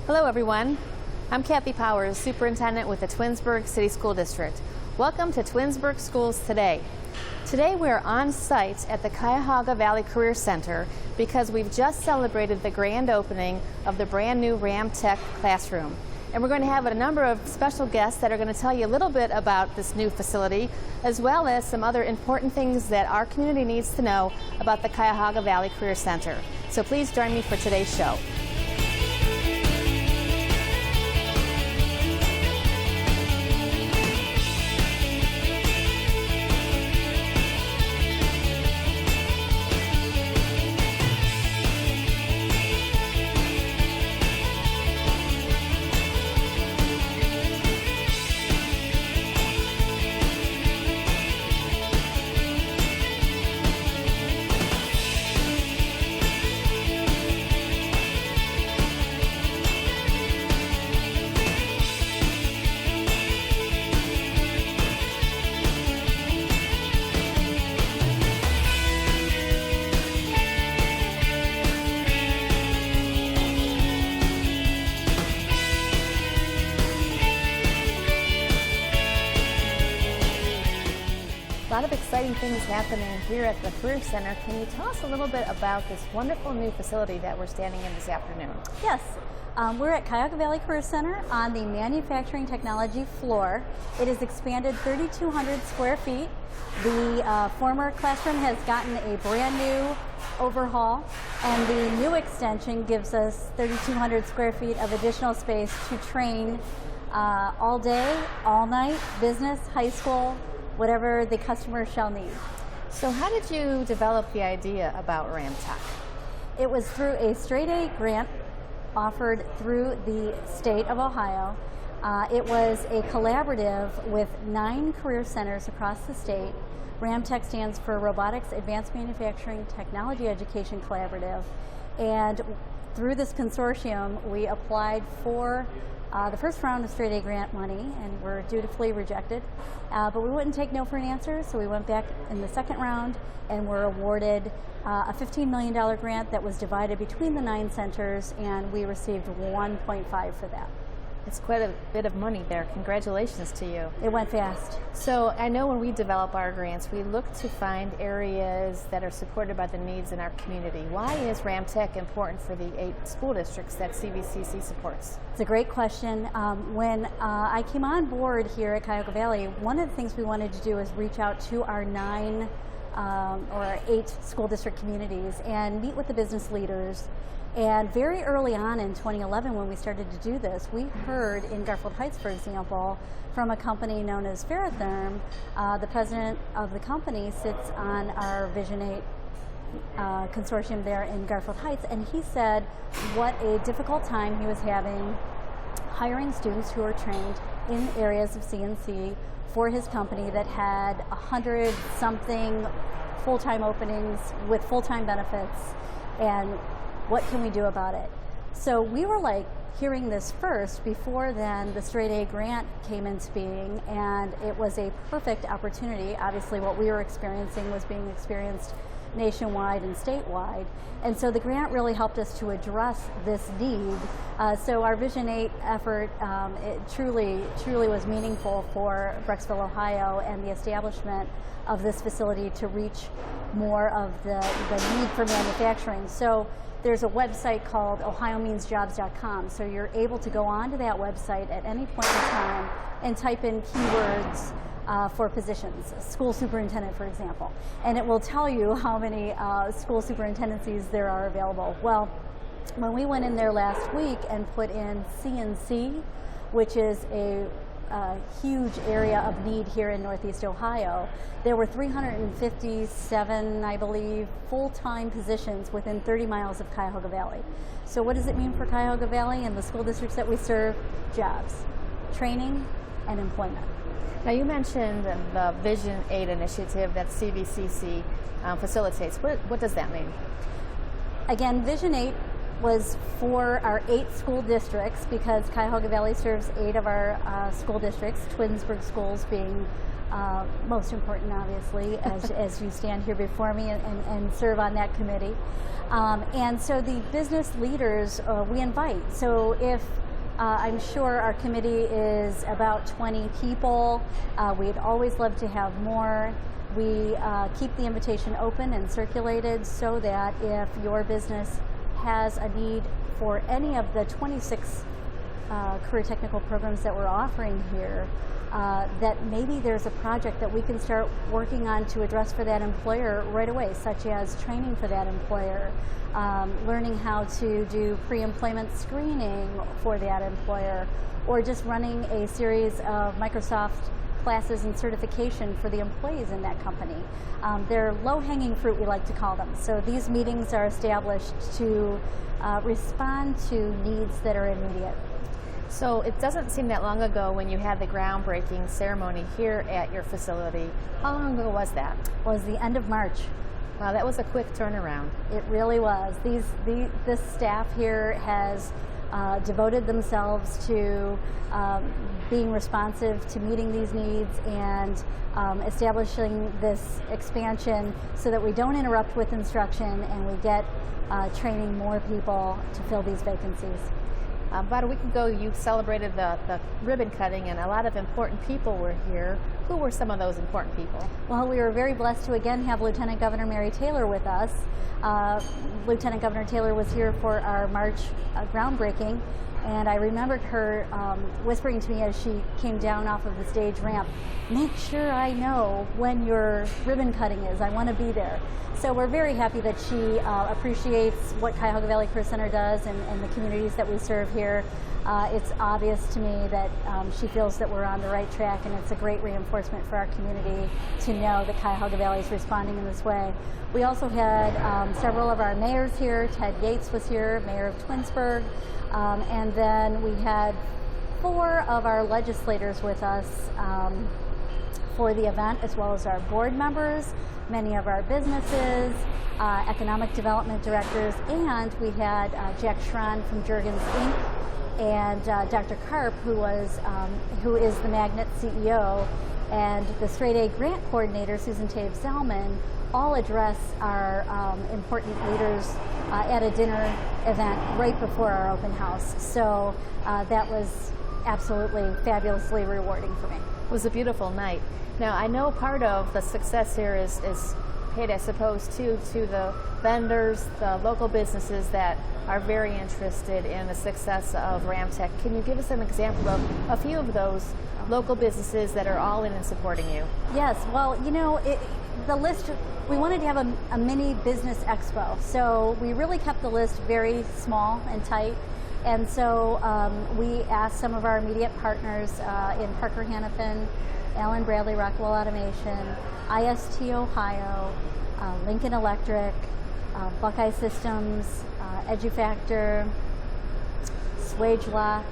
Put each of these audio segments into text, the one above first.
Hello everyone, I'm Kathy Powers, Superintendent with the Twinsburg City School District. Welcome to Twinsburg Schools Today. Today we are on site at the Cuyahoga Valley Career Center because we've just celebrated the grand opening of the brand new Ramtech classroom. And we're going to have a number of special guests that are going to tell you a little bit about this new facility, as well as some other important things that our community needs to know about the Cuyahoga Valley Career Center. So please join me for today's show. A lot of exciting things happening here at the Career Center. Can you tell us a little bit about this wonderful new facility that we're standing in this afternoon? Yes, we're at Cuyahoga Valley Career Center on the manufacturing technology floor. It has expanded 3,200 square feet. The former classroom has gotten a brand new overhaul, and the new extension gives us 3,200 square feet of additional space to train all day, all night, business, high school, whatever the customer shall need. So how did you develop the idea about Ramtech? It was through a straight A grant offered through the state of Ohio. It was a collaborative with 9 career centers across the state. Ramtech stands for Robotics Advanced Manufacturing Technology Education Collaborative. And through this consortium, we applied for the first round of straight A grant money and were dutifully rejected. But we wouldn't take no for an answer, so we went back in the second round and were awarded a $15 million grant that was divided between the 9 centers, and we received 1.5 for that. It's quite a bit of money there. Congratulations to you. It went fast. So I know when we develop our grants, we look to find areas that are supported by the needs in our community. Why is Ramtech important for the 8 school districts that CVCC supports? It's a great question. When I came on board here at Cuyahoga Valley, one of the things we wanted to do was reach out to our 9 or 8 school district communities and meet with the business leaders. And very early on in 2011, when we started to do this, we heard in Garfield Heights, for example, from a company known as Ferrotherm. The president of the company sits on our Vision 8 consortium there in Garfield Heights, and he said what a difficult time he was having hiring students who are trained in areas of CNC for his company that had 100-something full-time openings with full-time benefits, and what can we do about it? So we were like hearing this first before then the straight A grant came into being, and it was a perfect opportunity. Obviously what we were experiencing was being experienced nationwide and statewide, and so the grant really helped us to address this need. So our Vision 8 effort, it truly was meaningful for Brecksville, Ohio, and the establishment of this facility to reach more of the need for manufacturing. So there's a website called ohiomeansjobs.com, so you're able to go onto that website at any point in time and type in keywords for positions, school superintendent, for example, and it will tell you how many school superintendencies there are available. Well, when we went in there last week and put in CNC, which is a huge area of need here in Northeast Ohio, there were 357, I believe, full-time positions within 30 miles of Cuyahoga Valley. So what does it mean for Cuyahoga Valley and the school districts that we serve? Jobs, training, and employment. Now you mentioned the Vision 8 initiative that CVCC facilitates. What does that mean? Again, Vision 8 was for our 8 school districts, because Cuyahoga Valley serves 8 of our school districts, Twinsburg schools being most important, obviously, as you stand here before me and serve on that committee. And so the business leaders we invite. So if I'm sure our committee is about 20 people, we'd always love to have more. We keep the invitation open and circulated so that if your business has a need for any of the 26 career technical programs that we're offering here, that maybe there's a project that we can start working on to address for that employer right away, such as training for that employer, learning how to do pre-employment screening for that employer, or just running a series of Microsoft classes and certification for the employees in that company. They're low-hanging fruit, we like to call them. So these meetings are established to respond to needs that are immediate. So it doesn't seem that long ago when you had the groundbreaking ceremony here at your facility. How long ago was that? It was the end of March. Wow, that was a quick turnaround. It really was. This staff here has devoted themselves to being responsive to meeting these needs and establishing this expansion so that we don't interrupt with instruction and we get training more people to fill these vacancies. About a week ago, you celebrated the ribbon cutting, and a lot of important people were here. Who were some of those important people? Well, we were very blessed to again have Lieutenant Governor Mary Taylor with us. Lieutenant Governor Taylor was here for our March groundbreaking, and I remembered her whispering to me as she came down off of the stage ramp, "Make sure I know when your ribbon cutting is. I want to be there." So we're very happy that she appreciates what Cuyahoga Valley Career Center does and the communities that we serve here. It's obvious to me that she feels that we're on the right track, and it's a great reinforcement for our community to know that Cuyahoga Valley is responding in this way. We also had several of our mayors here. Ted Yates was here, mayor of Twinsburg, and then we had 4 of our legislators with us for the event, as well as our board members, many of our businesses, economic development directors, and we had Jack Schron from Juergens Inc. and Dr. Karp, who is the Magnet CEO, and the Straight A Grant Coordinator, Susan Taves-Zellman, all address our important leaders at a dinner event right before our open house. So that was absolutely fabulously rewarding for me. It was a beautiful night. Now, I know part of the success here is paid, I suppose, too, to the vendors, the local businesses that are very interested in the success of Ramtech. Can you give us an example of a few of those local businesses that are all in and supporting you? Yes, well, you know, the list, we wanted to have a mini business expo, so we really kept the list very small and tight. And so we asked some of our immediate partners in Parker Hannafin, Allen Bradley Rockwell Automation, IST Ohio, Lincoln Electric, Buckeye Systems, EduFactor, SwageLock,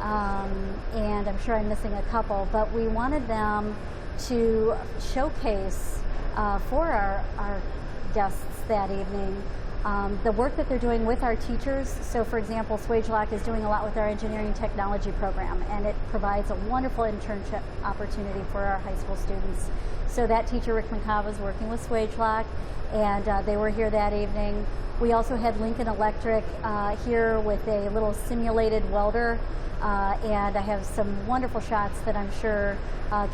and I'm sure I'm missing a couple, but we wanted them to showcase for our guests that evening the work that they're doing with our teachers. So for example, SwageLock is doing a lot with our engineering technology program, and it provides a wonderful internship opportunity for our high school students. So that teacher, Rick McCava, is working with SwageLock, and they were here that evening. We also had Lincoln Electric here with a little simulated welder, and I have some wonderful shots that I'm sure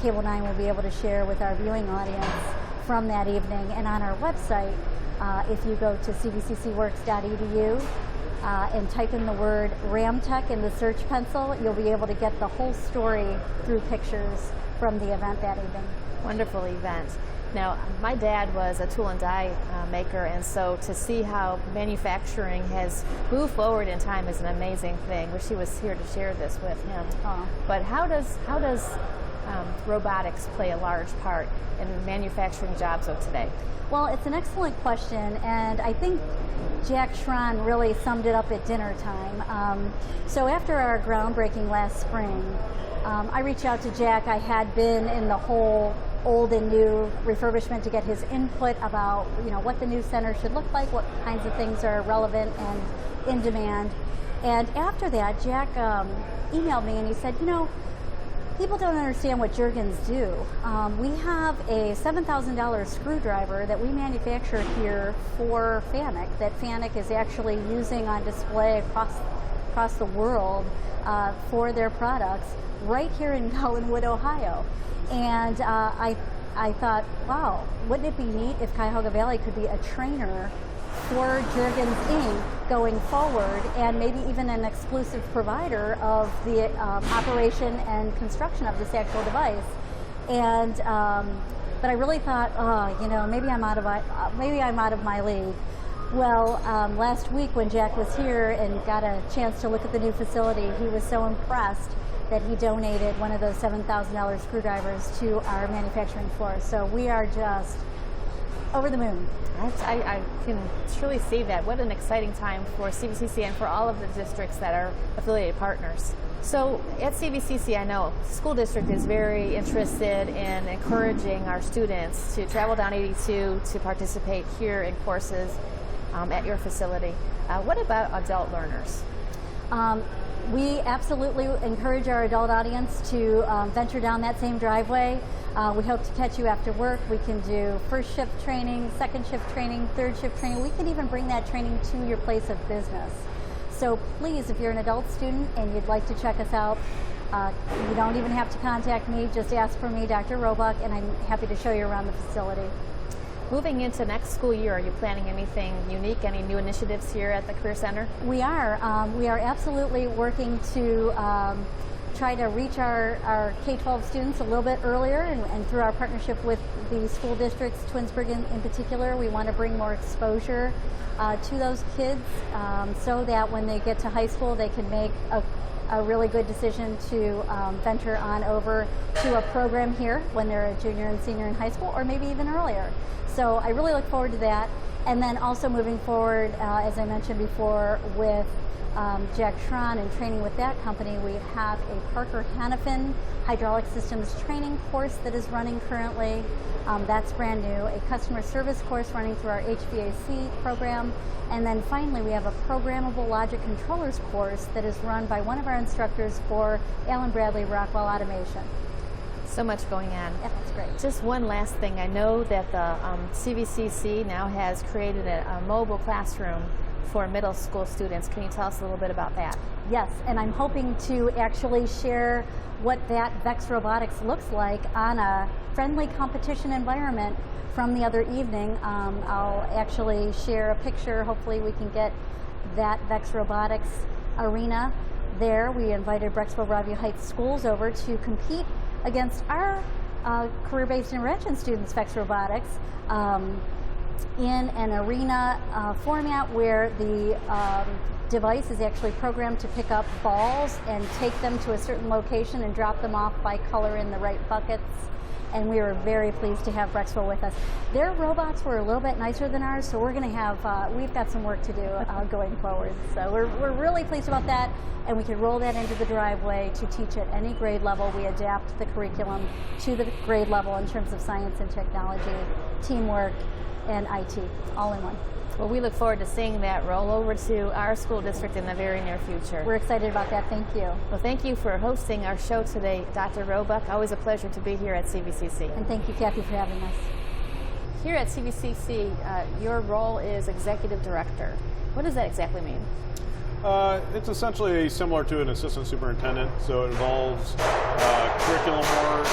Cable 9 will be able to share with our viewing audience from that evening. And on our website, if you go to cvccworks.edu and type in the word Ramtech in the search pencil, you'll be able to get the whole story through pictures from the event that evening. Wonderful event. Now, my dad was a tool and die maker, and so to see how manufacturing has moved forward in time is an amazing thing. Wish he was here to share this with him. But how does robotics play a large part in manufacturing jobs of today? Well, it's an excellent question, and I think Jack Schron really summed it up at dinner time. So after our groundbreaking last spring, I reached out to Jack. I had been in the whole old and new refurbishment to get his input about, you know, what the new center should look like, what kinds of things are relevant and in demand. And after that, Jack emailed me and he said, you know, People don't understand what Jergens do. We have a $7,000 screwdriver that we manufacture here for FANUC, that FANUC is actually using on display across the world for their products right here in Collinwood, Ohio. And I thought, wow, wouldn't it be neat if Cuyahoga Valley could be a trainer for Jergens Inc. going forward, and maybe even an exclusive provider of the operation and construction of this actual device. And but I really thought, oh, you know, maybe I'm out of my league. Well, last week when Jack was here and got a chance to look at the new facility, he was so impressed that he donated one of those $7,000 screwdrivers to our manufacturing floor. So we are just over the moon. I can truly see that. What an exciting time for CVCC and for all of the districts that are affiliated partners. So at CVCC, I know the school district is very interested in encouraging our students to travel down 82 to participate here in courses at your facility. What about adult learners? We absolutely encourage our adult audience to venture down that same driveway. We hope to catch you after work. We can do first shift training, second shift training, third shift training. We can even bring that training to your place of business. So please, if you're an adult student and you'd like to check us out, you don't even have to contact me. Just ask for me, Dr. Roebuck, and I'm happy to show you around the facility. Moving into next school year, are you planning anything unique, any new initiatives here at the Career Center? We are. We are absolutely working to try to reach our K-12 students a little bit earlier, and through our partnership with the school districts, Twinsburg in particular, we want to bring more exposure to those kids so that when they get to high school, they can make a really good decision to venture on over to a program here when they're a junior and senior in high school, or maybe even earlier. So I really look forward to that. And then also moving forward, as I mentioned before, with Jack Schron and training with that company, we have a Parker Hannafin hydraulic systems training course that is running currently. That's brand new. A customer service course running through our HVAC program. And then finally, we have a programmable logic controllers course that is run by one of our instructors for Allen Bradley Rockwell Automation. So much going on. Yeah, that's great. Just one last thing. I know that the CVCC now has created a mobile classroom for middle school students. Can you tell us a little bit about that? Yes, and I'm hoping to actually share what that VEX Robotics looks like on a friendly competition environment from the other evening. I'll actually share a picture. Hopefully we can get that VEX Robotics arena there. We invited Brecksville-Broadview Heights schools over to compete against our career-based intervention students, VEX Robotics, in an arena format where the device is actually programmed to pick up balls and take them to a certain location and drop them off by color in the right buckets. And we were very pleased to have Brecksville with us. Their robots were a little bit nicer than ours, so we're going to have, we've got some work to do going forward. So we're really pleased about that, and we can roll that into the driveway to teach at any grade level. We adapt the curriculum to the grade level in terms of science and technology, teamwork, and IT, all in one. Well, we look forward to seeing that roll over to our school district in the very near future. We're excited about that. Thank you. Well, thank you for hosting our show today, Dr. Roebuck. Always a pleasure to be here at CVCC. And thank you, Kathy, for having us. Here at CVCC, your role is Executive Director. What does that exactly mean? It's essentially similar to an assistant superintendent, so it involves curriculum work,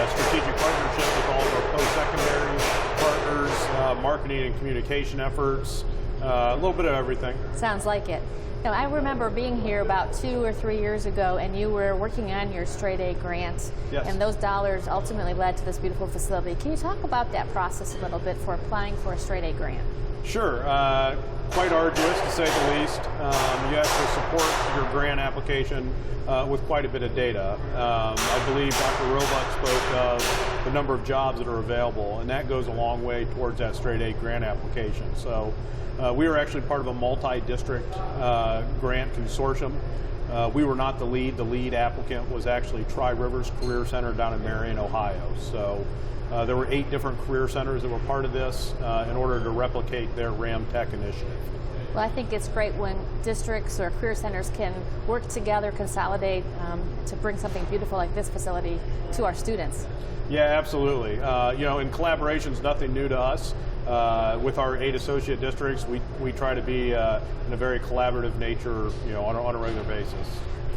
strategic partnership with all of our post-secondary partners, marketing and communication efforts, a little bit of everything. Sounds like it. Now, I remember being here about 2 or 3 years ago, and you were working on your straight A grant, yes. And those dollars ultimately led to this beautiful facility. Can you talk about that process a little bit for applying for a straight A grant? Sure. Quite arduous, to say the least. You have to support your grant application with quite a bit of data. I believe Dr. Roebuck spoke of the number of jobs that are available, and that goes a long way towards that straight A grant application. So we were actually part of a multi-district grant consortium. We were not the lead. The lead applicant was actually Tri-Rivers Career Center down in Marion, Ohio. So there were 8 different career centers that were part of this in order to replicate their RAM Tech initiative. Well, I think it's great when districts or career centers can work together, consolidate to bring something beautiful like this facility to our students. Yeah, absolutely. And collaboration is nothing new to us. With our 8 associate districts, we try to be in a very collaborative nature, on a regular basis.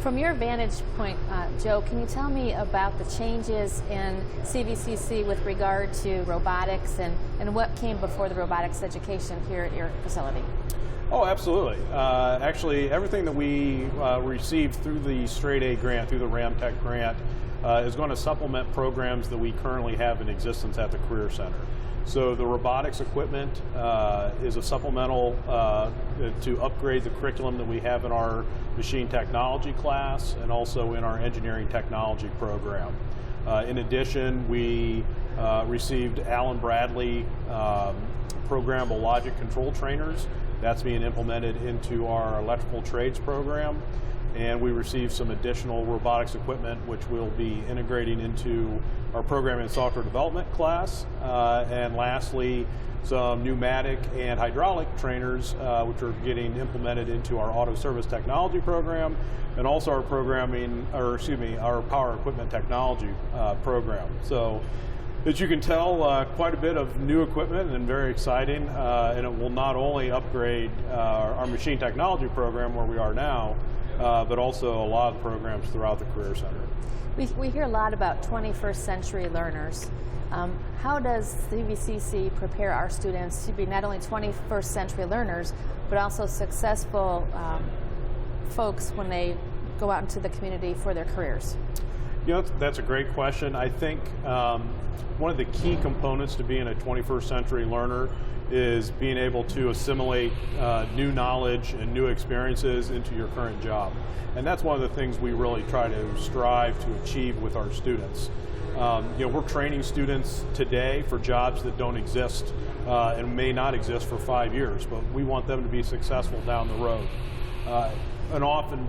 From your vantage point, Joe, can you tell me about the changes in CVCC with regard to robotics and what came before the robotics education here at your facility? Oh, absolutely. Actually, everything that we received through the Straight A grant, through the Ramtech grant, is going to supplement programs that we currently have in existence at the Career Center. So the robotics equipment is a supplemental to upgrade the curriculum that we have in our machine technology class and also in our engineering technology program. In addition, we received Allen Bradley programmable logic control trainers. That's being implemented into our electrical trades program. And we received some additional robotics equipment which we'll be integrating into our programming and software development class. And lastly, some pneumatic and hydraulic trainers which are getting implemented into our auto service technology program and also our our power equipment technology program. So as you can tell, quite a bit of new equipment and very exciting, and it will not only upgrade our machine technology program where we are now, but also a lot of programs throughout the Career Center. We hear a lot about 21st century learners. How does CVCC prepare our students to be not only 21st century learners, but also successful folks when they go out into the community for their careers? That's a great question. I think one of the key components to being a 21st century learner is being able to assimilate new knowledge and new experiences into your current job. And that's one of the things we really try to strive to achieve with our students. We're training students today for jobs that don't exist and may not exist for 5 years, but we want them to be successful down the road. An often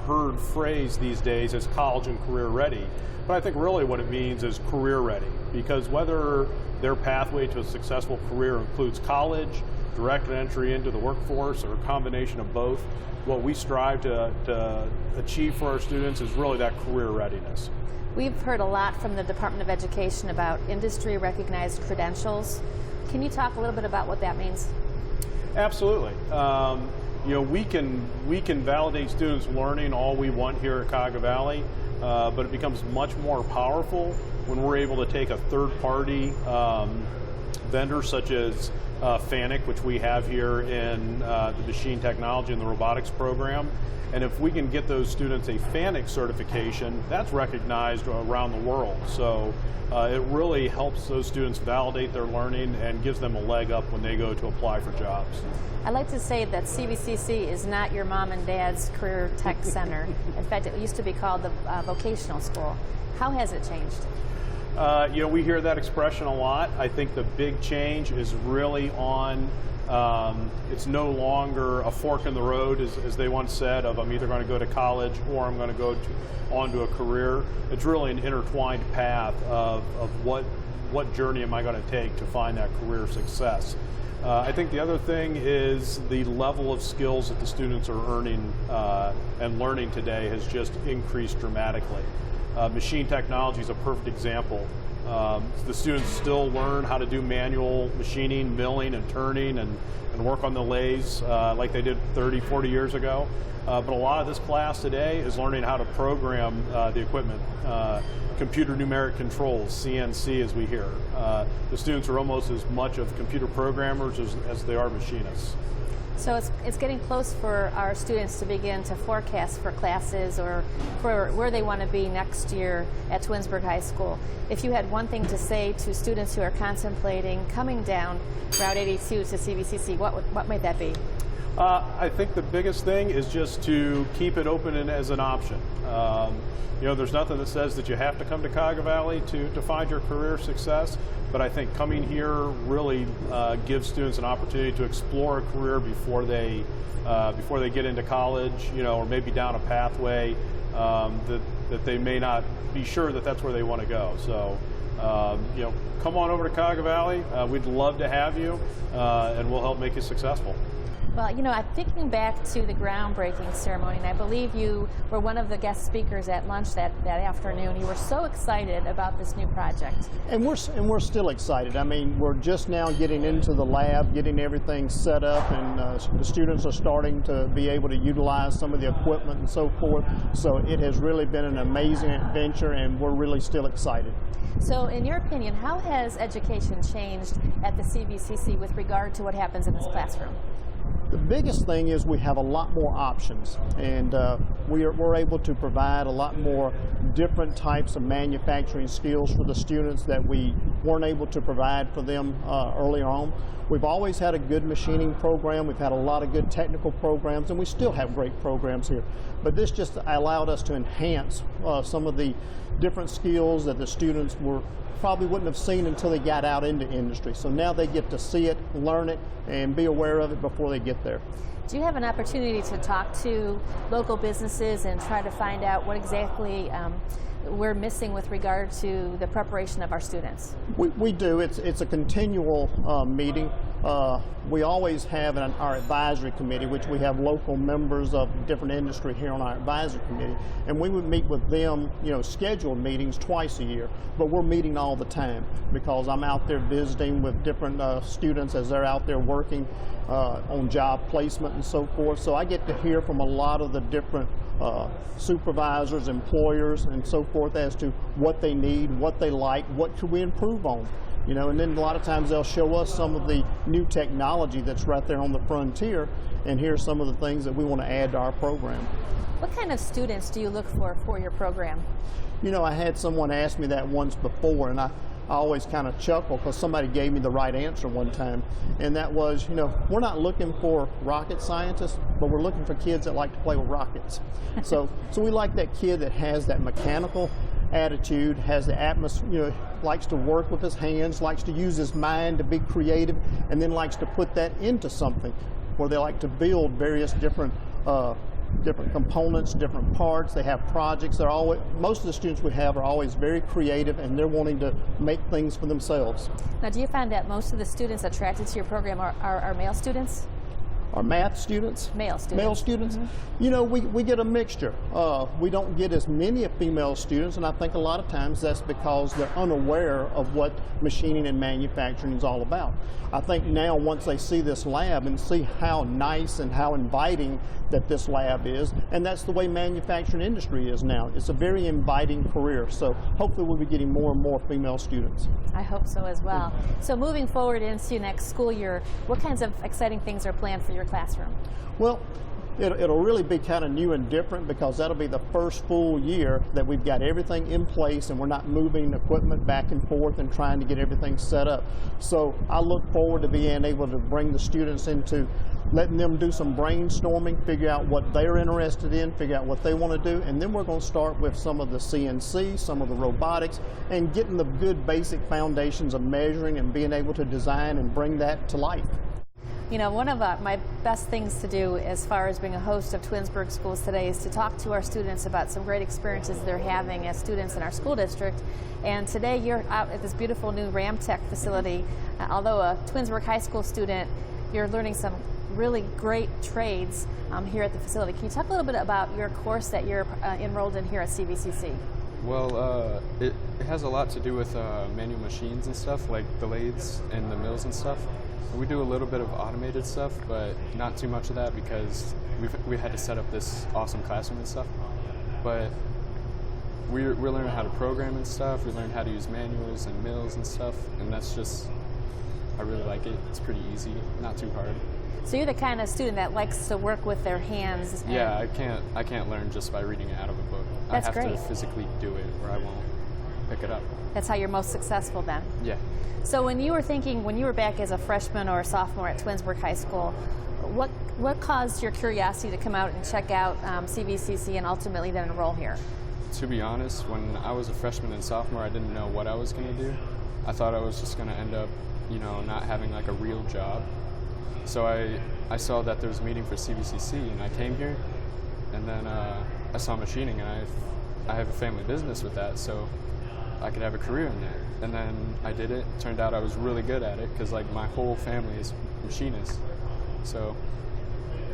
heard phrase these days is college and career ready, but I think really what it means is career ready, because whether their pathway to a successful career includes college, direct entry into the workforce, or a combination of both, what we strive to achieve for our students is really that career readiness. We've heard a lot from the Department of Education about industry recognized credentials. Can you talk a little bit about what that means? Absolutely. We can validate students' learning all we want here at Cuyahoga Valley, but it becomes much more powerful when we're able to take a third-party vendor such as FANUC, which we have here in the machine technology and the robotics program. And if we can get those students a FANUC certification, that's recognized around the world. So it really helps those students validate their learning and gives them a leg up when they go to apply for jobs. I like to say that CVCC is not your mom and dad's career tech center. In fact, it used to be called the vocational school. How has it changed? We hear that expression a lot. I think the big change is really on, it's no longer a fork in the road, as they once said, of I'm either going to go to college or I'm going to go on to a career. It's really an intertwined path of what journey am I going to take to find that career success. I think the other thing is the level of skills that the students are earning and learning today has just increased dramatically. Machine technology is a perfect example. The students still learn how to do manual machining, milling, and turning, and work on the lathes like they did 30, 40 years ago. But a lot of this class today is learning how to program the equipment, computer numeric controls, CNC as we hear. The students are almost as much of computer programmers as they are machinists. So it's getting close for our students to begin to forecast for classes or for where they want to be next year at Twinsburg High School. If you had one thing to say to students who are contemplating coming down Route 82 to CVCC, what might that be? I think the biggest thing is just to keep it open and as an option. There's nothing that says that you have to come to Cuyahoga Valley to find your career success, but I think coming here really gives students an opportunity to explore a career before they get into college, or maybe down a pathway that they may not be sure that that's where they want to go. So come on over to Cuyahoga Valley. We'd love to have you, and we'll help make you successful. Well, I'm thinking back to the groundbreaking ceremony, and I believe you were one of the guest speakers at lunch that afternoon. You were so excited about this new project. And we're still excited. I mean, we're just now getting into the lab, getting everything set up, and the students are starting to be able to utilize some of the equipment and so forth. So it has really been an amazing adventure, and we're really still excited. So in your opinion, how has education changed at the CVCC with regard to what happens in this classroom? The biggest thing is we have a lot more options, and we're able to provide a lot more different types of manufacturing skills for the students that we weren't able to provide for them earlier on. We've always had a good machining program. We've had a lot of good technical programs, and we still have great programs here. But this just allowed us to enhance some of the different skills that the students probably wouldn't have seen until they got out into industry. So now they get to see it, learn it, and be aware of it before they get there. Do you have an opportunity to talk to local businesses and try to find out what exactly we're missing with regard to the preparation of our students? We do. It's a continual meeting. We always have our advisory committee, which we have local members of different industry here on our advisory committee, and we would meet with them, scheduled meetings twice a year, but we're meeting all the time because I'm out there visiting with different students as they're out there working on job placement and so forth. So I get to hear from a lot of the different supervisors, employers, and so forth as to what they need, what they like, what could we improve on. And then a lot of times they'll show us some of the new technology that's right there on the frontier, and here's some of the things that we want to add to our program. What kind of students do you look for your program? I had someone ask me that once before, and I always kind of chuckle because somebody gave me the right answer one time, and that was, we're not looking for rocket scientists, but we're looking for kids that like to play with rockets. So we like that kid that has that mechanical attitude, has the atmosphere, likes to work with his hands, likes to use his mind to be creative, and then likes to put that into something where they like to build various different components, different parts. They have projects. Most of the students we have are always very creative, and they're wanting to make things for themselves. Now, do you find that most of the students attracted to your program are male students? Our math students? Male students. Male students? Mm-hmm. We get a mixture. We don't get as many female students, and I think a lot of times that's because they're unaware of what machining and manufacturing is all about. I think now once they see this lab and see how nice and how inviting that this lab is, and that's the way manufacturing industry is now. It's a very inviting career, so hopefully we'll be getting more and more female students. I hope so as well. So moving forward into next school year, what kinds of exciting things are planned for your classroom? Well, it'll really be kind of new and different because that'll be the first full year that we've got everything in place and we're not moving equipment back and forth and trying to get everything set up. So I look forward to being able to bring the students into letting them do some brainstorming, figure out what they're interested in, figure out what they want to do, and then we're going to start with some of the CNC, some of the robotics, and getting the good basic foundations of measuring and being able to design and bring that to life. One of my best things to do as far as being a host of Twinsburg Schools Today is to talk to our students about some great experiences they're having as students in our school district. And today you're out at this beautiful new Ramtech facility. Although a Twinsburg High School student, you're learning some really great trades here at the facility. Can you talk a little bit about your course that you're enrolled in here at CVCC? Well, it has a lot to do with manual machines and stuff, like the lathes and the mills and stuff. We do a little bit of automated stuff, but not too much of that because we had to set up this awesome classroom and stuff. But we're learning how to program and stuff. We learned how to use manuals and mills and stuff, and I really like it. It's pretty easy, not too hard. So you're the kind of student that likes to work with their hands. Yeah, I can't learn just by reading it out of a book. That's great. I have to physically do it or I won't pick it up. That's how you're most successful then? Yeah. So when you were back as a freshman or a sophomore at Twinsburg High School, what caused your curiosity to come out and check out CVCC and ultimately then enroll here? To be honest, when I was a freshman and sophomore, I didn't know what I was going to do. I thought I was just going to end up, not having like a real job. So I saw that there was a meeting for CVCC, and I came here, and then I saw machining, and I have a family business with that, so I could have a career in that. and then I did it. Turned out I was really good at it because like my whole family is machinists. So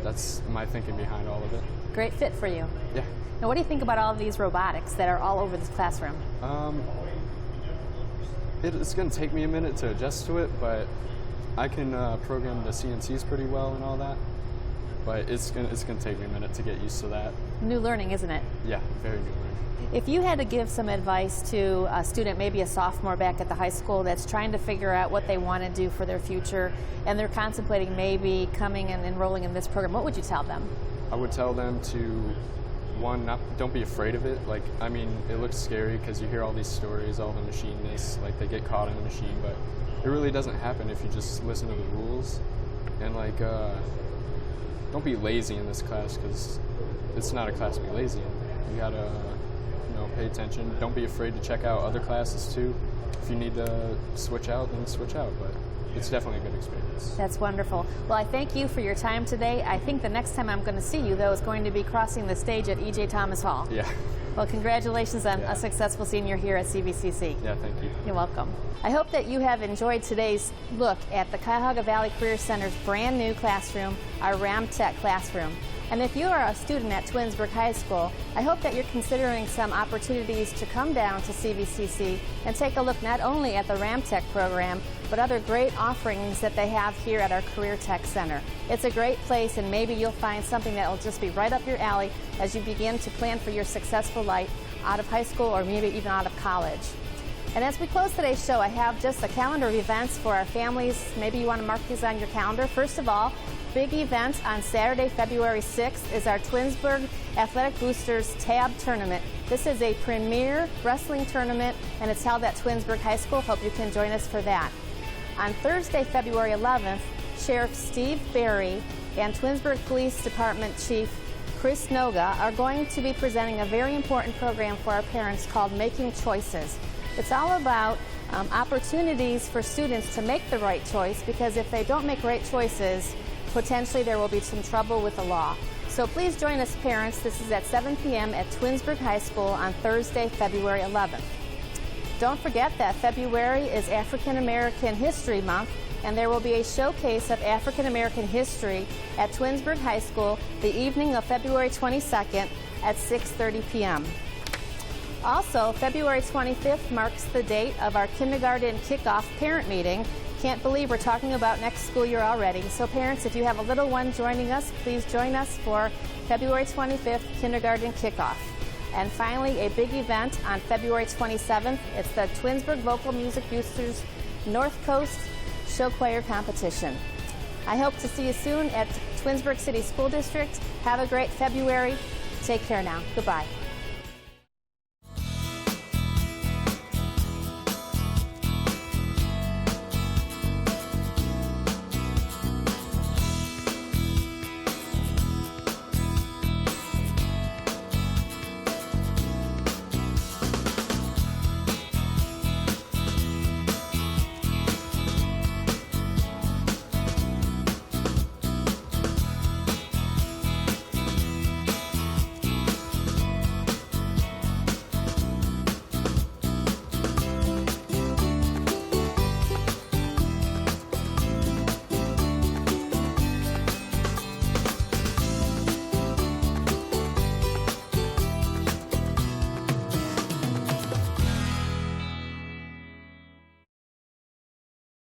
that's my thinking behind all of it. Great fit for you. Yeah. Now, what do you think about all of these robotics that are all over this classroom? It's going to take me a minute to adjust to it, but I can program the CNCs pretty well and all that. But it's going to take me a minute to get used to that. New learning, isn't it? Yeah, very new learning. If you had to give some advice to a student, maybe a sophomore back at the high school that's trying to figure out what they want to do for their future, and they're contemplating maybe coming and enrolling in this program, what would you tell them? I would tell them to, one, don't be afraid of it. Like, I mean, it looks scary because you hear all these stories, all the machinists, like they get caught in the machine, but it really doesn't happen if you just listen to the rules. And like, don't be lazy in this class because it's not a class to be lazy in. You gotta, pay attention. Don't be afraid to check out other classes too. If you need to switch out, then switch out, but it's definitely a good experience. That's wonderful. Well, I thank you for your time today. I think the next time I'm going to see you, though, is going to be crossing the stage at E.J. Thomas Hall. Yeah. Well, congratulations on a successful senior here at CVCC. Yeah, thank you. You're welcome. I hope that you have enjoyed today's look at the Cuyahoga Valley Career Center's brand new classroom, our Ramtech classroom. And if you are a student at Twinsburg High School, I hope that you're considering some opportunities to come down to CVCC and take a look not only at the Ramtech program, but other great offerings that they have here at our Career Tech Center. It's a great place, and maybe you'll find something that will just be right up your alley as you begin to plan for your successful life out of high school or maybe even out of college. And as we close today's show, I have just a calendar of events for our families. Maybe you want to mark these on your calendar. First of all, big event on Saturday, February 6th is our Twinsburg Athletic Boosters Tab Tournament. This is a premier wrestling tournament, and it's held at Twinsburg High School. Hope you can join us for that. On Thursday, February 11th, Sheriff Steve Berry and Twinsburg Police Department Chief Chris Noga are going to be presenting a very important program for our parents called Making Choices. It's all about opportunities for students to make the right choice, because if they don't make right choices, potentially there will be some trouble with the law. So please join us, parents. This is at 7 p.m. at Twinsburg High School on Thursday, February 11th. Don't forget that February is African American History Month, and there will be a showcase of African American history at Twinsburg High School the evening of February 22nd at 6:30 p.m. Also, February 25th marks the date of our kindergarten kickoff parent meeting. Can't believe we're talking about next school year already. So parents, if you have a little one joining us, please join us for February 25th kindergarten kickoff. And finally, a big event on February 27th. It's the Twinsburg Vocal Music Boosters North Coast Show Choir Competition. I hope to see you soon at Twinsburg City School District. Have a great February. Take care now. Goodbye.